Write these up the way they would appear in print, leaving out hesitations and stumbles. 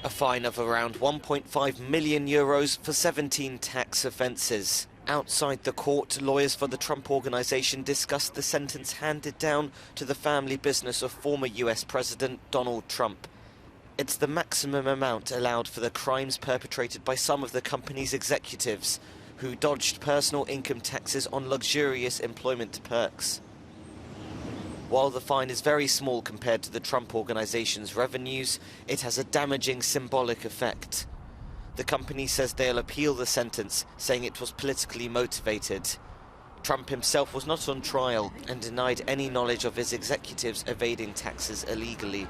A fine of around €1.5 million for 17 tax offences. Outside the court, lawyers for the Trump Organization discussed the sentence handed down to the family business of former US President Donald Trump. It's the maximum amount allowed for the crimes perpetrated by some of the company's executives, who dodged personal income taxes on luxurious employment perks. While the fine is very small compared to the Trump Organization's revenues, it has a damaging symbolic effect. The company says they'll appeal the sentence, saying it was politically motivated. Trump himself was not on trial and denied any knowledge of his executives evading taxes illegally.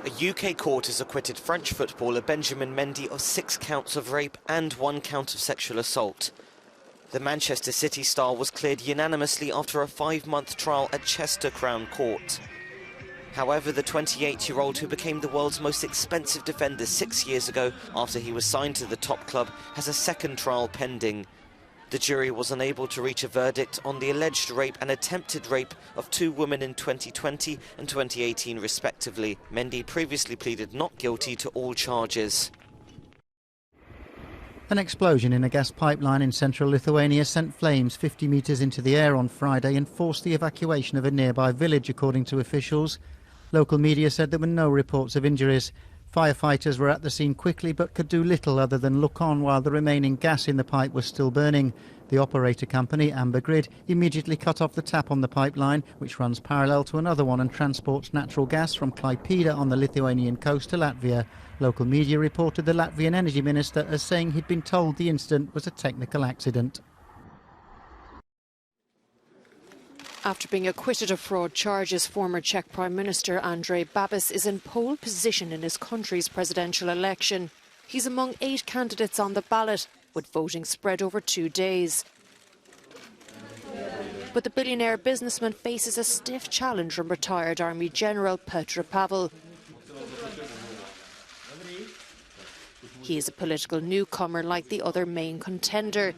A UK court has acquitted French footballer Benjamin Mendy of 6 counts of rape and 1 count of sexual assault. The Manchester City star was cleared unanimously after a 5-month trial at Chester Crown Court. However, the 28-year-old, who became the world's most expensive defender 6 years ago after he was signed to the top club, has a second trial pending. The jury was unable to reach a verdict on the alleged rape and attempted rape of 2 women in 2020 and 2018 respectively. Mendy previously pleaded not guilty to all charges. An explosion in a gas pipeline in central Lithuania sent flames 50 metres into the air on Friday and forced the evacuation of a nearby village, according to officials. Local media said there were no reports of injuries. Firefighters were at the scene quickly but could do little other than look on while the remaining gas in the pipe was still burning. The operator company, Amber Grid, immediately cut off the tap on the pipeline, which runs parallel to another one and transports natural gas from Klaipėda on the Lithuanian coast to Latvia. Local media reported the Latvian energy minister as saying he'd been told the incident was a technical accident. After being acquitted of fraud charges, former Czech Prime Minister Andrej Babis is in pole position in his country's presidential election. He's among 8 candidates on the ballot, with voting spread over 2 days. But the billionaire businessman faces a stiff challenge from retired Army General Petr Pavel. He is a political newcomer like the other main contender,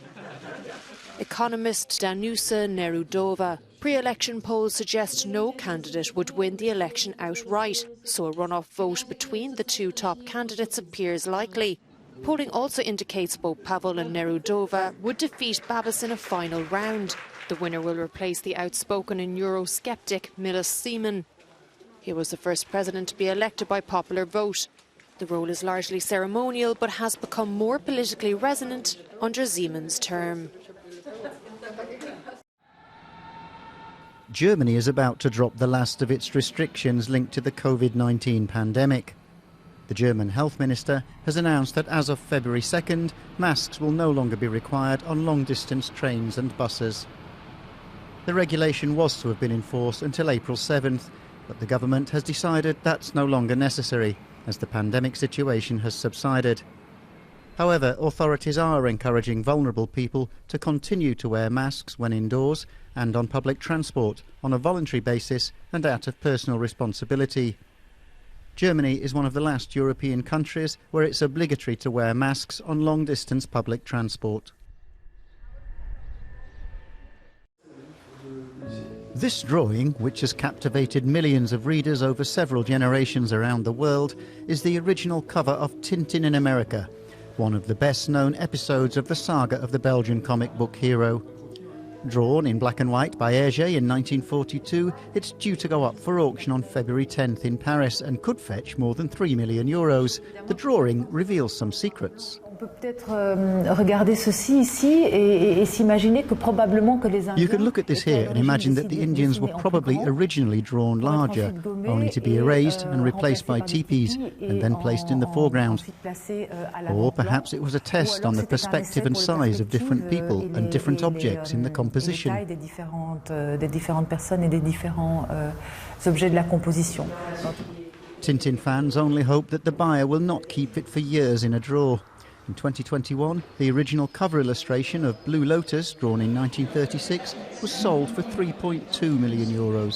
economist Danusa Nerudova. Pre-election polls suggest no candidate would win the election outright, so a runoff vote between the 2 top candidates appears likely. Polling also indicates both Pavel and Nerudova would defeat Babis in a final round. The winner will replace the outspoken and Eurosceptic Milos Zeman. He was the first president to be elected by popular vote. The role is largely ceremonial but has become more politically resonant under Zeman's term. Germany is about to drop the last of its restrictions linked to the COVID-19 pandemic. The German health minister has announced that as of February 2nd, masks will no longer be required on long-distance trains and buses. The regulation was to have been enforced until April 7th, but the government has decided that's no longer necessary, as the pandemic situation has subsided. However, authorities are encouraging vulnerable people to continue to wear masks when indoors and on public transport on a voluntary basis and out of personal responsibility. Germany is one of the last European countries where it's obligatory to wear masks on long-distance public transport. This drawing, which has captivated millions of readers over several generations around the world, is the original cover of Tintin in America, one of the best-known episodes of the saga of the Belgian comic book hero. Drawn in black and white by Hergé in 1942, it's due to go up for auction on February 10th in Paris and could fetch more than €3 million. The drawing reveals some secrets. You can look at this here and imagine that the Indians were probably originally drawn larger, only to be erased and replaced by teepees and then placed in the foreground. Or perhaps it was a test on the perspective and size of different people and different objects in the composition. Tintin fans only hope that the buyer will not keep it for years in a drawer. In 2021, the original cover illustration of Blue Lotus, drawn in 1936, was sold for €3.2 million.